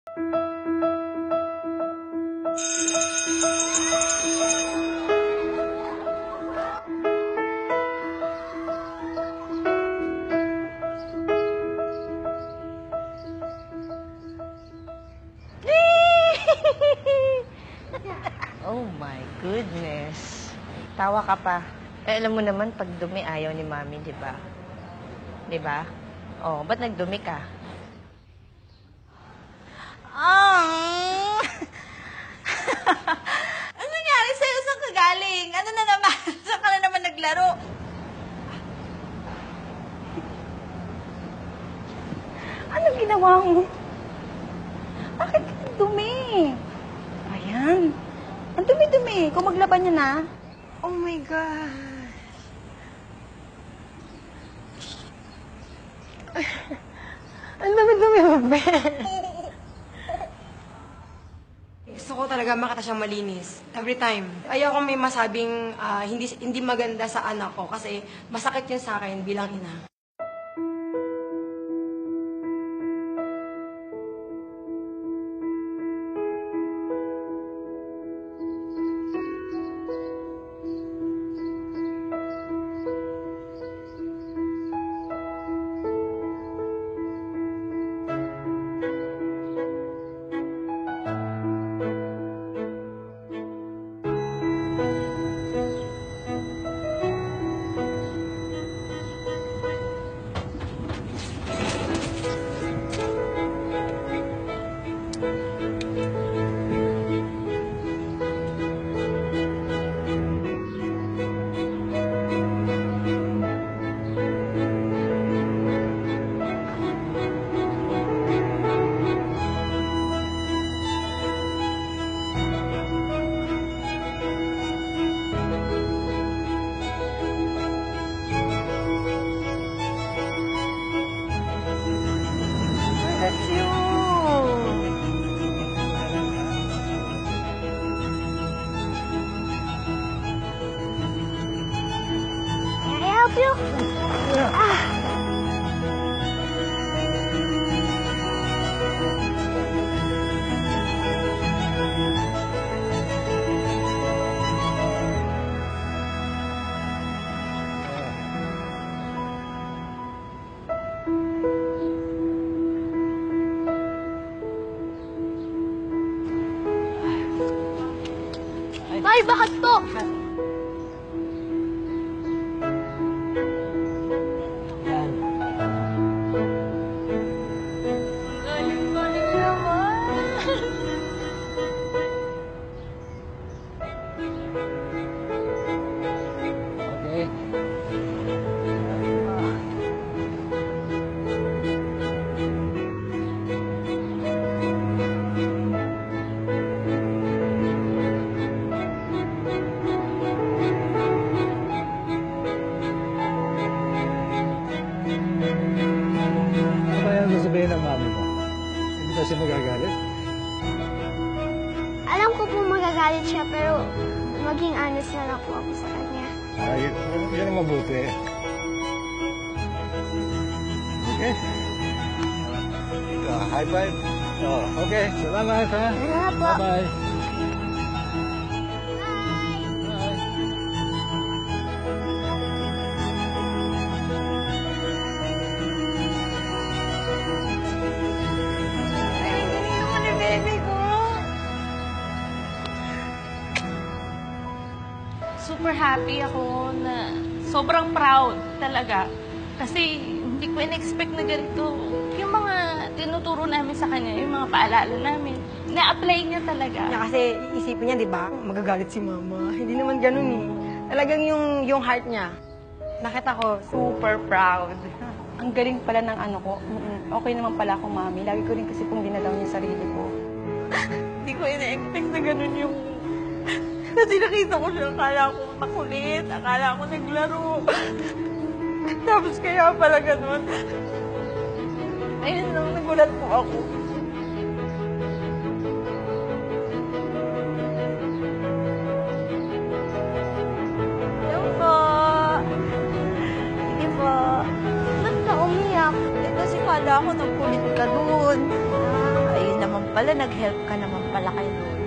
Oh my goodness. Tawa ka pa. Eh, alam mo naman, pag dumi, ayaw ni Mami, di ba? Di ba? Oh, ba't nagdumi ka? Ano nangyari sa'yo? Saan ka galing? Ano na naman? Saan ka na naman naglaro? Anong ginawa mo? Bakit ka dumi? Ayan. Ang dumi-dumi. Kung maglaban niya na. Oh my God. Ang dumi-dumi mo, Ben. Gusto ko talaga makita siyang malinis. Every time. Ayaw kong may masabing hindi maganda sa anak ko kasi masakit yun sa akin bilang ina. That's you. Can I help you? Tay, bakit to? Galing-galing naman. Okay. Ano ba yan sasabihin ng mami mo? Hindi ba siya magagalit? Alam ko po magagalit siya, pero maging honest na lang po ako sa kanya. Ay, yan ang mabuti. Okay? High five? Oh, okay. Salamat, ha? Salamat po. Bye-bye. Bye. Ay, galing naman ni baby ko. Super happy ako na sobrang proud talaga. Kasi hindi ko in-expect na ganito. Yung mga tinuturo namin sa kanya, yung mga paalala namin, na-apply niya talaga. Kasi isipin niya, di ba, magagalit si mama. Hindi naman ganun eh. Talagang yung heart niya. Nakita ko, super proud. Ang galing pala ng ano ko. Okay naman pala ako, Mami. Lagi ko rin kasi pong ginalaw niya sarili ko. Hindi ko ina-expect na ganun yung... Kasi nakita ko siya, akala ko makulit, akala ko naglaro. Tapos kaya pala ganun. Ayun lang, nagulat po ako. Hello po. Sige po. Ba't ka umiyak? Eh kasi kala ko nagkulit ka doon. Ayun naman pala, nag-help ka naman pala kay Lola.